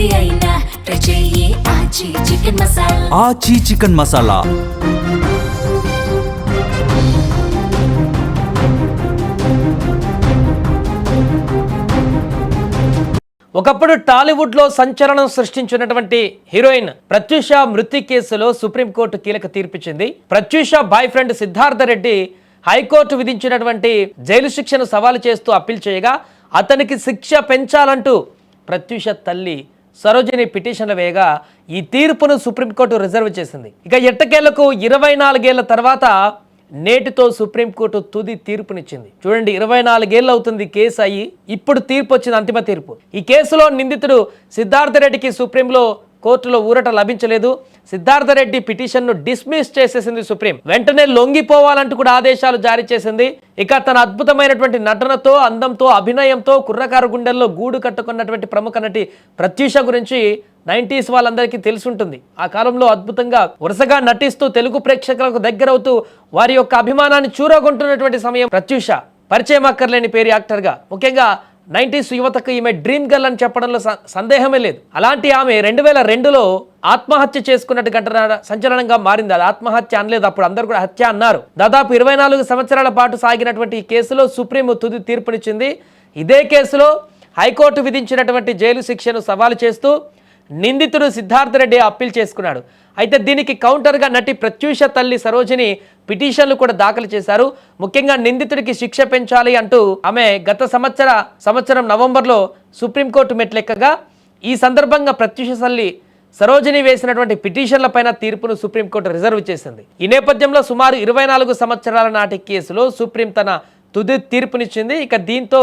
ఏది అయినా ట్రై చెయ్యి ఆచి చికెన్ మసాలా. ఆచి చికెన్ మసాలా. ఒకప్పుడు టాలీవుడ్లో సంచలనం సృష్టించినటువంటి హీరోయిన్ ప్రత్యూష మృతి కేసులో సుప్రీంకోర్టు కీలక తీర్పిచ్చింది. Pratyusha boy friend Siddhartha Reddy high court విధించినటువంటి జైలు శిక్షను సవాలు చేస్తూ అప్పీల్ చేయగా అతనికి శిక్ష పెంచాలంటూ ప్రత్యూష తల్లి సరోజిని పిటిషన్లు వేయగా ఈ తీర్పును సుప్రీంకోర్టు రిజర్వ్ చేసింది. ఇక ఎట్టకేలకు 24 ఏళ్ల తర్వాత నేటితో సుప్రీంకోర్టు తుది తీర్పునిచ్చింది. చూడండి, 24 ఏళ్ళు అవుతుంది కేసు అయ్యి, ఇప్పుడు తీర్పు వచ్చింది, అంతిమ తీర్పు. ఈ కేసులో నిందితుడు సిద్ధార్థ రెడ్డికి సుప్రీంలో కోర్టులో ఊరట లభించలేదు. సిద్ధార్థ రెడ్డి పిటిషన్ను డిస్మిస్ చేసేసింది సుప్రీం. వెంటనే లొంగిపోవాలంటూ కూడా ఆదేశాలు జారీ చేసింది. ఇక తన అద్భుతమైనటువంటి నటనతో, అందంతో, అభినయంతో కుర్రకారు గుండెల్లో గూడు కట్టుకున్నటువంటి ప్రముఖ నటి ప్రత్యూష గురించి 90s వాళ్ళందరికీ తెలుసుంటుంది. ఆ కాలంలో అద్భుతంగా వరుసగా నటిస్తూ తెలుగు ప్రేక్షకులకు దగ్గరవుతూ వారి యొక్క అభిమానాన్ని చూరగొంటున్నటువంటి సమయం ప్రత్యూష. పరిచయం అక్కర్లేని పేరు యాక్టర్గా, ముఖ్యంగా 90s యువతకు ఈమె డ్రీమ్ గర్ల్ అని చెప్పడంలో సందేహమే లేదు. అలాంటి ఆమె 2002లో ఆత్మహత్య చేసుకున్నట్టు ఘటన సంచలనంగా మారింది. అది ఆత్మహత్య అనలేదు, అప్పుడు అందరూ కూడా హత్య అన్నారు. దాదాపు 24 సంవత్సరాల పాటు సాగినటువంటి ఈ కేసులో సుప్రీం తుది తీర్పునిచ్చింది. ఇదే కేసులో హైకోర్టు విధించినటువంటి జైలు శిక్షను సవాలు చేస్తూ నిందితుడు సిద్ధార్థ రెడ్డి అప్పీల్ చేసుకున్నాడు. అయితే దీనికి కౌంటర్గా నటి ప్రత్యూష తల్లి సరోజిని పిటిషన్లు కూడా దాఖలు చేశారు. ముఖ్యంగా నిందితుడికి శిక్ష పెంచాలి అంటూ ఆమె గత సంవత్సరం నవంబర్లో సుప్రీంకోర్టు మెట్లెక్కగా ఈ సందర్భంగా ప్రత్యూష తల్లి సరోజిని వేసినటువంటి పిటిషన్లపైన తీర్పును సుప్రీంకోర్టు రిజర్వ్ చేసింది. ఈ నేపథ్యంలో సుమారు 24 సంవత్సరాల నాటి కేసులో సుప్రీం తన తుది తీర్పునిచ్చింది. ఇక దీంతో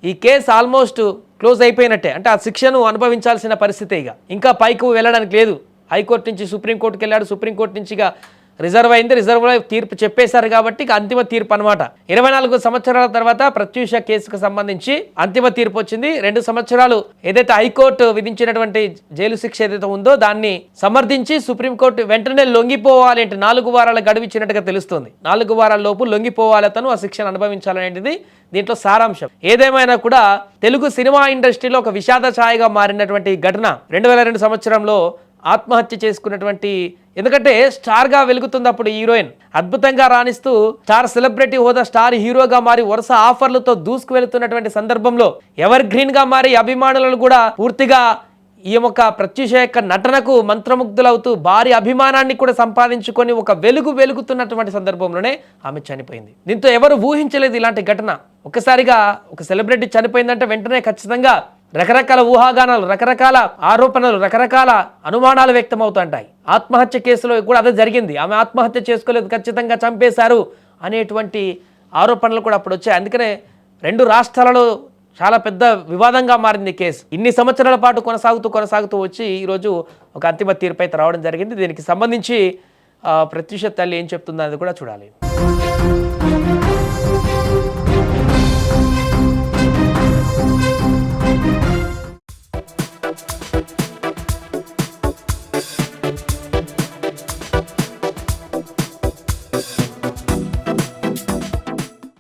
ఈ కేసు ఆల్మోస్ట్ క్లోజ్ అయిపోయినట్టే, అంటే ఆ శిక్షను అనుభవించాల్సిన పరిస్థితి ఇంకా పైకి వెళ్ళడానికి లేదు. హైకోర్టు నుంచి సుప్రీంకోర్టుకి వెళ్ళాడు, సుప్రీంకోర్టు నుంచి రిజర్వ్ అయింది, రిజర్వ్లో తీర్పు చెప్పేశారు కాబట్టి ఇక అంతిమ తీర్పు అనమాట. 24 సంవత్సరాల తర్వాత ప్రత్యూష కేసుకు సంబంధించి అంతిమ తీర్పు వచ్చింది. 2 సంవత్సరాలు ఏదైతే హైకోర్టు విధించినటువంటి జైలు శిక్ష ఏదైతే ఉందో దాన్ని సమర్థించి సుప్రీంకోర్టు వెంటనే లొంగిపోవాలి అంటే 4 వారాల గడువు ఇచ్చినట్టుగా తెలుస్తుంది. 4 వారాల లోపు లొంగిపోవాలి, అతను ఆ శిక్షను అనుభవించాలనేది దీంట్లో సారాంశం. ఏదేమైనా కూడా తెలుగు సినిమా ఇండస్ట్రీలో ఒక విషాద ఛాయగా మారినటువంటి ఘటన 2002 సంవత్సరంలో ఆత్మహత్య చేసుకున్నటువంటి, ఎందుకంటే స్టార్గా వెలుగుతుంది అప్పుడు హీరోయిన్, అద్భుతంగా రాణిస్తూ స్టార్ సెలబ్రిటీ హోదా స్టార్ హీరోగా మారి వరుస ఆఫర్లతో దూసుకు వెళుతున్నటువంటి సందర్భంలో ఎవర్ గ్రీన్గా మారి అభిమానులను కూడా పూర్తిగా ఈ యొక్క ప్రత్యూష యొక్క నటనకు మంత్రముగ్ధులవుతూ భారీ అభిమానాన్ని కూడా సంపాదించుకొని ఒక వెలుగుతున్నటువంటి సందర్భంలోనే ఆమె చనిపోయింది. దీంతో ఎవరు ఊహించలేదు ఇలాంటి ఘటన. ఒక్కసారిగా ఒక సెలబ్రిటీ చనిపోయిందంటే వెంటనే ఖచ్చితంగా రకరకాల ఊహాగానాలు, రకరకాల ఆరోపణలు, రకరకాల అనుమానాలు వ్యక్తమవుతుంటాయి. ఆత్మహత్య కేసులో కూడా అదే జరిగింది. ఆమె ఆత్మహత్య చేసుకోలేదు, ఖచ్చితంగా చంపేశారు అనేటువంటి ఆరోపణలు కూడా అప్పుడు వచ్చాయి. అందుకనే 2 రాష్ట్రాలలో చాలా పెద్ద వివాదంగా మారింది కేసు. ఇన్ని సంవత్సరాల పాటు కొనసాగుతూ వచ్చి ఈరోజు ఒక అంతిమ తీర్పు అయితే రావడం జరిగింది. దీనికి సంబంధించి ప్రత్యూష తల్లి ఏం చెప్తుందో అది కూడా చూడాలి.